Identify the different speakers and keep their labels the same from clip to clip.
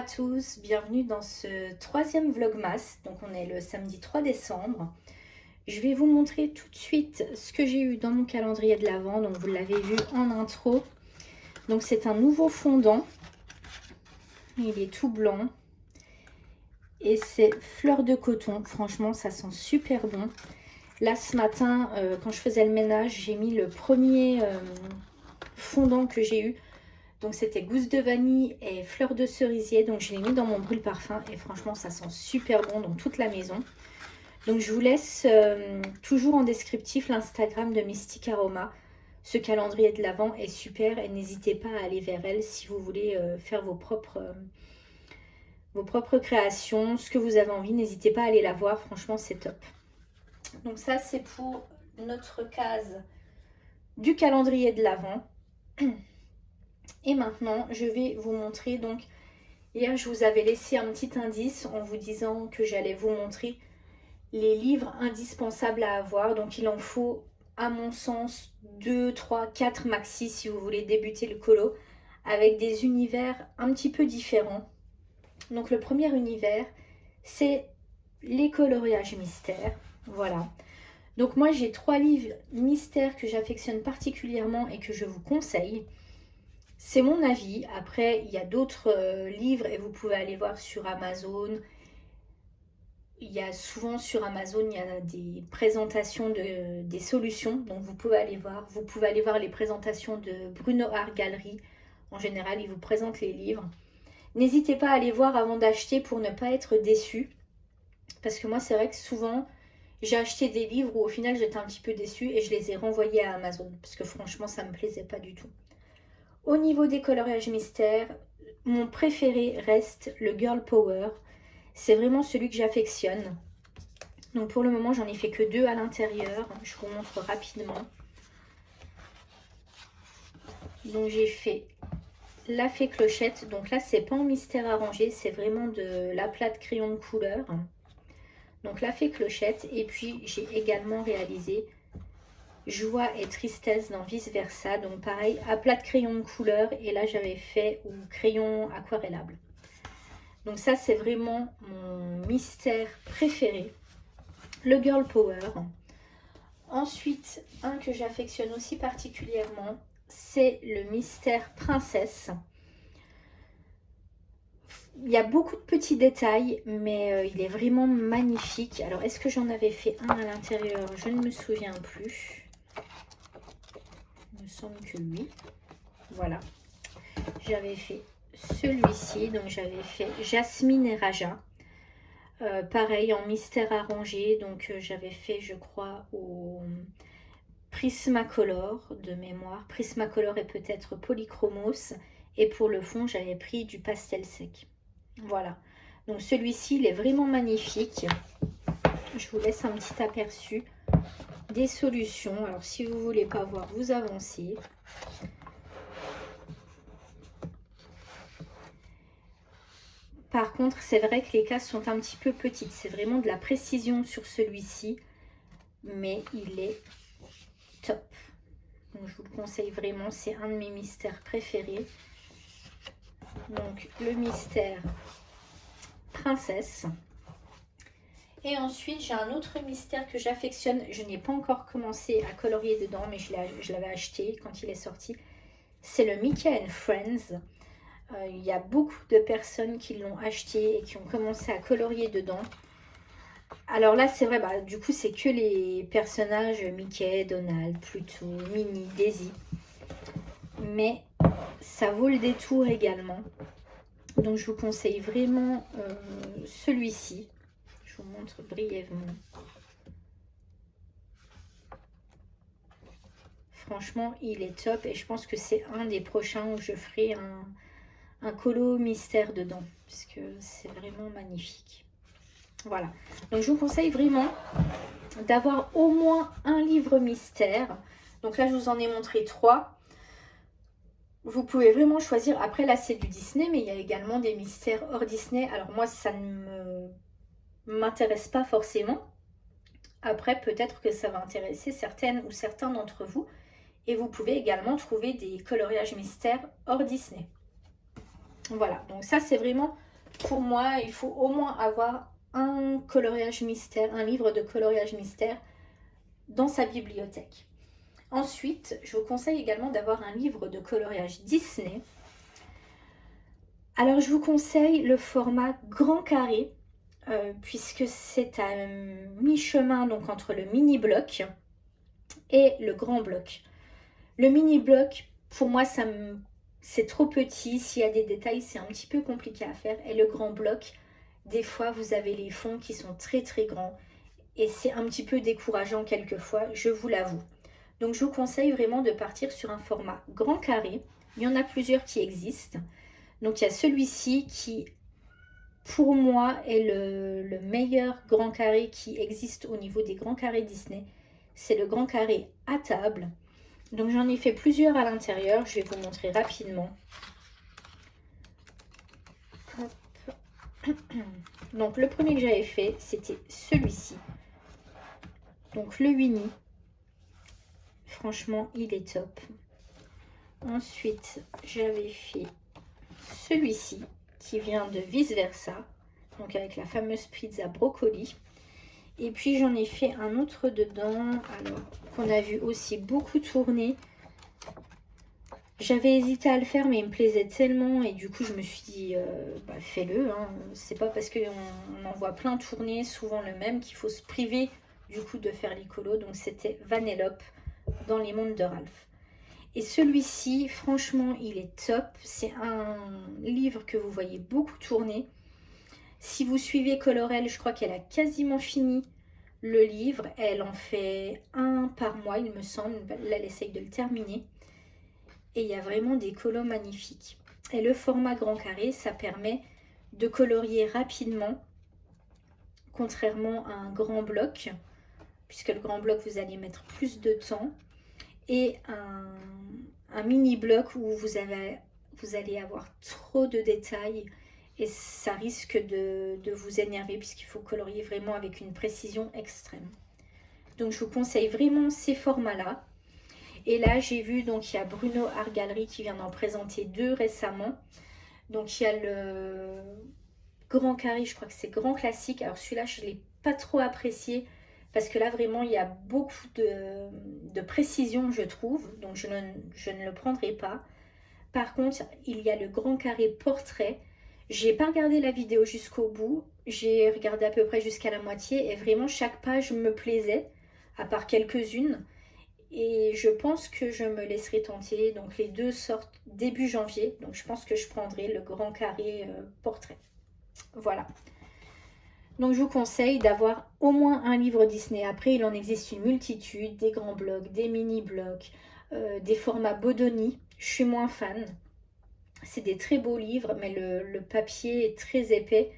Speaker 1: tous, bienvenue dans ce troisième vlogmas. Donc on est le samedi 3 décembre. Je vais vous montrer tout de suite ce que j'ai eu dans mon calendrier de l'Avent. Donc vous l'avez vu en intro. Donc c'est un nouveau fondant. Il est tout blanc. Et c'est fleur de coton. Franchement, ça sent super bon. Là ce matin, quand je faisais le ménage, j'ai mis le premier fondant que j'ai eu. Donc c'était gousse de vanille et fleur de cerisier. Donc je l'ai mis dans mon brûle-parfum et franchement ça sent super bon dans toute la maison. Donc je vous laisse toujours en descriptif l'Instagram de Mystic Aroma. Ce calendrier de l'Avent est super et n'hésitez pas à aller vers elle si vous voulez faire vos propres créations. Ce que vous avez envie, n'hésitez pas à aller la voir. Franchement c'est top. Donc ça c'est pour notre case du calendrier de l'Avent. Et maintenant, je vais vous montrer, donc hier je vous avais laissé un petit indice en vous disant que j'allais vous montrer les livres indispensables à avoir. Donc il en faut, à mon sens, 2, 3, 4 maxi si vous voulez débuter le colo, avec des univers un petit peu différents. Donc le premier univers, c'est les coloriages mystères. Voilà. Donc moi j'ai 3 livres mystères que j'affectionne particulièrement et que je vous conseille. C'est mon avis. Après, il y a d'autres livres et vous pouvez aller voir sur Amazon. Il y a souvent sur Amazon, il y a des présentations des solutions. Donc vous pouvez aller voir. Vous pouvez aller voir les présentations de Bruno Art Gallery. En général, il vous présente les livres. N'hésitez pas à aller voir avant d'acheter pour ne pas être déçu. Parce que moi, c'est vrai que souvent, j'ai acheté des livres où au final, j'étais un petit peu déçue et je les ai renvoyés à Amazon. Parce que franchement, ça ne me plaisait pas du tout. Au niveau des coloriages mystères, mon préféré reste le Girl Power. C'est vraiment celui que j'affectionne. Donc pour le moment, j'en ai fait que 2 à l'intérieur. Je vous montre rapidement. Donc j'ai fait la fée clochette. Donc là, c'est pas en mystère arrangé, c'est vraiment de l'aplat de crayon de couleur. Donc la fée clochette. Et puis j'ai également réalisé joie et tristesse dans vice versa. Donc pareil, aplat de crayon de couleur. Et là, j'avais fait au crayon aquarellable. Donc ça, c'est vraiment mon mystère préféré. Le Girl Power. Ensuite, un que j'affectionne aussi particulièrement, c'est le mystère princesse. Il y a beaucoup de petits détails, mais il est vraiment magnifique. Alors, est-ce que j'en avais fait un à l'intérieur? Je ne me souviens plus. Il me semble que oui. Voilà. J'avais fait celui-ci. Donc, j'avais fait Jasmine et Raja. Pareil, en mystère arrangé. Donc, j'avais fait, je crois, au Prismacolor de mémoire. Prismacolor et peut-être Polychromos. Et pour le fond, j'avais pris du pastel sec. Voilà. Donc celui-ci, il est vraiment magnifique. Je vous laisse un petit aperçu des solutions. Alors si vous ne voulez pas voir, vous avancez. Par contre, c'est vrai que les cases sont un petit peu petites. C'est vraiment de la précision sur celui-ci. Mais il est top. Donc je vous le conseille vraiment. C'est un de mes mystères préférés. Donc le mystère princesse. Et ensuite, j'ai un autre mystère que j'affectionne. Je n'ai pas encore commencé à colorier dedans, mais je l'avais acheté quand il est sorti. C'est le Mickey and Friends. Il y a beaucoup de personnes qui l'ont acheté et qui ont commencé à colorier dedans. Alors là, c'est vrai, du coup, c'est que les personnages Mickey, Donald, Pluto, Minnie, Daisy. Mais ça vaut le détour également. Donc, je vous conseille vraiment celui-ci. Je vous montre brièvement. Franchement, il est top et je pense que c'est un des prochains où je ferai un colo mystère dedans, puisque c'est vraiment magnifique. Voilà. Donc, je vous conseille vraiment d'avoir au moins un livre mystère. Donc là, je vous en ai montré 3. Vous pouvez vraiment choisir. Après, là, c'est du Disney, mais il y a également des mystères hors Disney. Alors moi, ça ne m'intéresse pas forcément. Après, peut-être que ça va intéresser certaines ou certains d'entre vous. Et vous pouvez également trouver des coloriages mystères hors Disney. Voilà, donc ça, c'est vraiment pour moi, il faut au moins avoir un coloriage mystère, un livre de coloriage mystère dans sa bibliothèque. Ensuite, je vous conseille également d'avoir un livre de coloriage Disney. Alors, je vous conseille le format grand carré, puisque c'est à mi-chemin donc entre le mini bloc et le grand bloc. Le mini bloc, pour moi, c'est trop petit. S'il y a des détails, c'est un petit peu compliqué à faire. Et le grand bloc, des fois, vous avez les fonds qui sont très très grands. Et c'est un petit peu décourageant quelquefois, je vous l'avoue. Donc je vous conseille vraiment de partir sur un format grand carré. Il y en a plusieurs qui existent. Donc il y a celui-ci qui, pour moi, est le meilleur grand carré qui existe au niveau des grands carrés Disney. C'est le grand carré à table. Donc j'en ai fait plusieurs à l'intérieur. Je vais vous montrer rapidement. Hop. Donc le premier que j'avais fait, c'était celui-ci. Donc le Winnie. Franchement, il est top. Ensuite, j'avais fait celui-ci qui vient de Vice Versa, donc avec la fameuse pizza brocoli. Et puis j'en ai fait un autre dedans, alors qu'on a vu aussi beaucoup tourner. J'avais hésité à le faire, mais il me plaisait tellement et du coup je me suis dit fais-le. Hein. C'est pas parce qu'on en voit plein tourner, souvent le même, qu'il faut se priver du coup de faire les colos. Donc c'était Vanellope dans les mondes de Ralph. Et celui-ci, franchement, il est top. C'est un livre que vous voyez beaucoup tourner. Si vous suivez Colorel, je crois qu'elle a quasiment fini le livre. Elle en fait un par mois, il me semble. Là, elle essaye de le terminer. Et il y a vraiment des colos magnifiques. Et le format grand carré, ça permet de colorier rapidement, contrairement à un grand bloc, puisque le grand bloc, vous allez mettre plus de temps. Et un mini bloc où vous allez avoir trop de détails et ça risque de vous énerver puisqu'il faut colorier vraiment avec une précision extrême. Donc je vous conseille vraiment ces formats-là. Et là j'ai vu, donc il y a Bruno Art Gallery qui vient d'en présenter deux récemment. Donc il y a le grand carré, je crois que c'est grand classique. Alors celui-là je ne l'ai pas trop apprécié parce que là vraiment il y a beaucoup de précision je trouve, donc je ne le prendrai pas. Par contre il y a le grand carré portrait. J'ai pas regardé la vidéo jusqu'au bout, j'ai regardé à peu près jusqu'à la moitié et vraiment chaque page me plaisait, à part quelques-unes. Et je pense que je me laisserai tenter. Donc les deux sortent début janvier, donc je pense que je prendrai le grand carré portrait. Voilà. Donc je vous conseille d'avoir au moins un livre Disney. Après, il en existe une multitude, des grands blocs, des mini-blocs, des formats Bodoni. Je suis moins fan. C'est des très beaux livres, mais le papier est très épais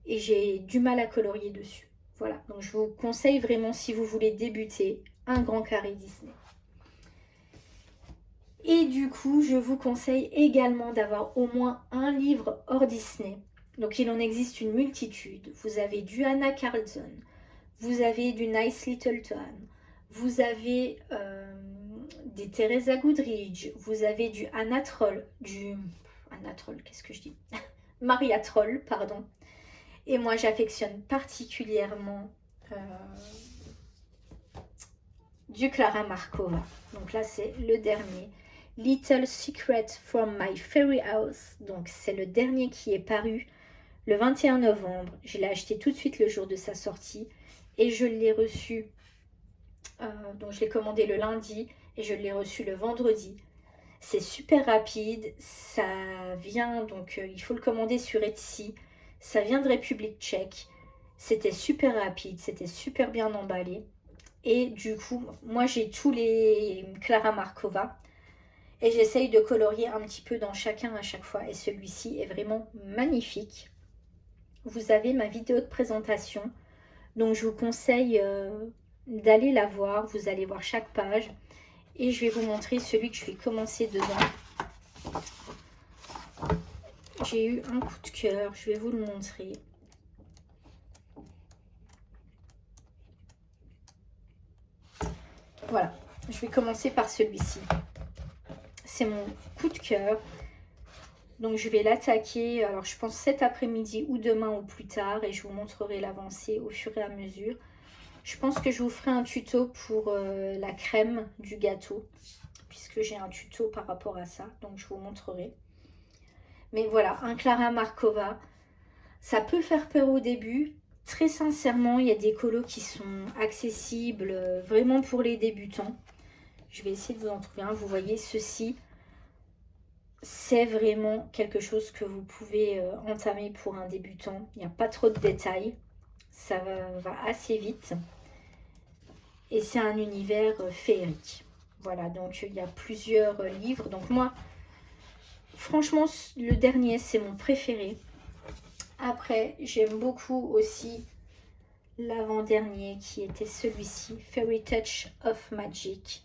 Speaker 1: et j'ai du mal à colorier dessus. Voilà, donc je vous conseille vraiment, si vous voulez débuter, un grand carré Disney. Et du coup, je vous conseille également d'avoir au moins un livre hors Disney. Donc il en existe une multitude. Vous avez du Anna Carlson, vous avez du Nice Littleton, vous avez des Teresa Goodridge, vous avez du Anna Troll, qu'est-ce que je dis Maria Troll, pardon. Et moi j'affectionne particulièrement du Clara Markova. Donc là c'est le dernier. Little Secret from My Fairy House. Donc c'est le dernier qui est paru le 21 novembre. Je l'ai acheté tout de suite le jour de sa sortie. Et je l'ai reçu, donc je l'ai commandé le lundi et je l'ai reçu le vendredi. C'est super rapide, ça vient, donc il faut le commander sur Etsy. Ça vient de République tchèque. C'était super rapide, c'était super bien emballé. Et du coup, moi j'ai tous les Clara Markova. Et j'essaye de colorier un petit peu dans chacun à chaque fois. Et celui-ci est vraiment magnifique. Vous avez ma vidéo de présentation. Donc je vous conseille d'aller la voir. Vous allez voir chaque page. Et je vais vous montrer celui que je vais commencer dedans. J'ai eu un coup de cœur. Je vais vous le montrer. Voilà. Je vais commencer par celui-ci. C'est mon coup de cœur. Donc je vais l'attaquer, alors je pense cet après-midi ou demain ou plus tard, et je vous montrerai l'avancée au fur et à mesure. Je pense que je vous ferai un tuto pour la crème du gâteau, puisque j'ai un tuto par rapport à ça, donc je vous montrerai. Mais voilà, un Clara Markova, ça peut faire peur au début. Très sincèrement, il y a des colos qui sont accessibles vraiment pour les débutants. Je vais essayer de vous en trouver un. Vous voyez, ceci, c'est vraiment quelque chose que vous pouvez entamer pour un débutant. Il n'y a pas trop de détails. Ça va assez vite. Et c'est un univers féerique. Voilà, donc il y a plusieurs livres. Donc moi, franchement, le dernier, c'est mon préféré. Après, j'aime beaucoup aussi l'avant-dernier qui était celui-ci, Fairy Touch of Magic.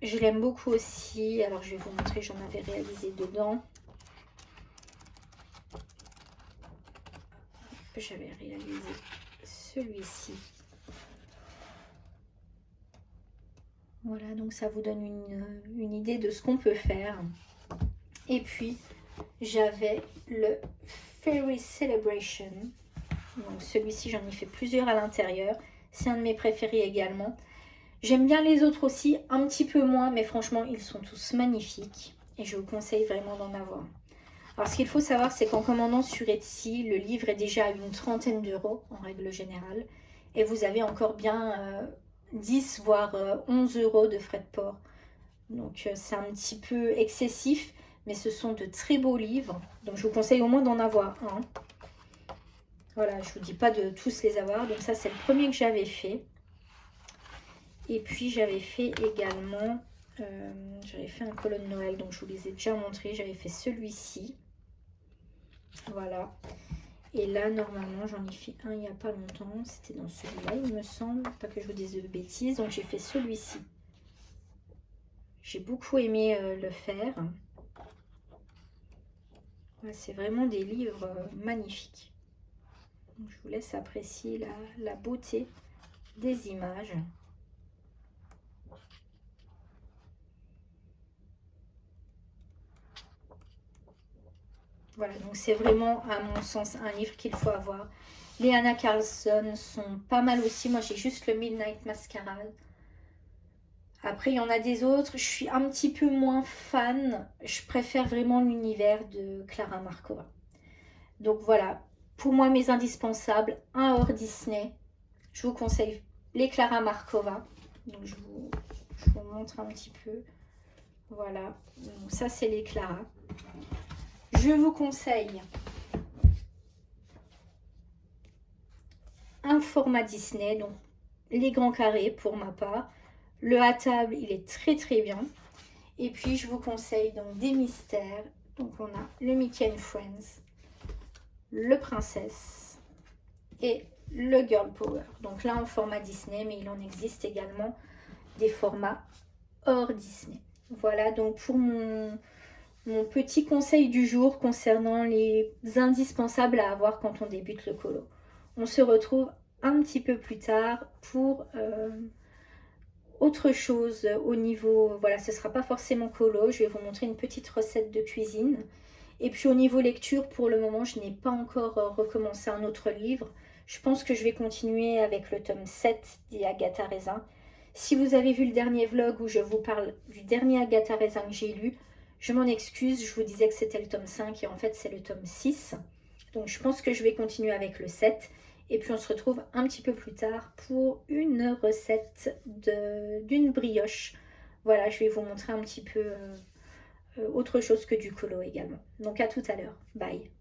Speaker 1: Je l'aime beaucoup aussi. Alors, je vais vous montrer, j'en avais réalisé dedans. J'avais réalisé celui-ci. Voilà, donc ça vous donne une idée de ce qu'on peut faire. Et puis, j'avais le Fairy Celebration. Donc celui-ci, j'en ai fait plusieurs à l'intérieur. C'est un de mes préférés également. J'aime bien les autres aussi, un petit peu moins, mais franchement, ils sont tous magnifiques. Et je vous conseille vraiment d'en avoir. Alors, ce qu'il faut savoir, c'est qu'en commandant sur Etsy, le livre est déjà à une trentaine d'euros en règle générale. Et vous avez encore bien 10 voire 11 euros de frais de port. Donc, c'est un petit peu excessif, mais ce sont de très beaux livres. Donc, je vous conseille au moins d'en avoir un. Voilà, je ne vous dis pas de tous les avoir. Donc, ça, c'est le premier que j'avais fait. Et puis, j'avais fait également... j'avais fait un colonne de Noël, donc je vous les ai déjà montrés. J'avais fait celui-ci. Voilà. Et là, normalement, j'en ai fait un il n'y a pas longtemps. C'était dans celui-là, il me semble. Pas que je vous dise de bêtises. Donc, j'ai fait celui-ci. J'ai beaucoup aimé le faire. Ouais, c'est vraiment des livres magnifiques. Donc, je vous laisse apprécier la beauté des images. Voilà, donc c'est vraiment, à mon sens, un livre qu'il faut avoir. Les Anna Carlson sont pas mal aussi. Moi, j'ai juste le Midnight Masquerade. Après, il y en a des autres. Je suis un petit peu moins fan. Je préfère vraiment l'univers de Clara Markova. Donc voilà, pour moi, mes indispensables, un hors Disney. Je vous conseille les Clara Markova. Donc je vous montre un petit peu. Voilà, donc ça c'est les Clara. Je vous conseille un format Disney, donc les grands carrés pour ma part. Le à table, il est très très bien. Et puis je vous conseille donc des mystères. Donc on a le Mickey and Friends, le Princesse et le Girl Power. Donc là en format Disney, mais il en existe également des formats hors Disney. Voilà donc pour mon petit conseil du jour concernant les indispensables à avoir quand on débute le colo. On se retrouve un petit peu plus tard pour autre chose au niveau, voilà, ce ne sera pas forcément colo, je vais vous montrer une petite recette de cuisine. Et puis au niveau lecture, pour le moment, je n'ai pas encore recommencé un autre livre. Je pense que je vais continuer avec le tome 7 d'Agatha Raisin. Si vous avez vu le dernier vlog où je vous parle du dernier Agatha Raisin que j'ai lu, je m'en excuse, je vous disais que c'était le tome 5 et en fait c'est le tome 6. Donc je pense que je vais continuer avec le 7. Et puis on se retrouve un petit peu plus tard pour une recette d'une brioche. Voilà, je vais vous montrer un petit peu autre chose que du colo également. Donc à tout à l'heure. Bye.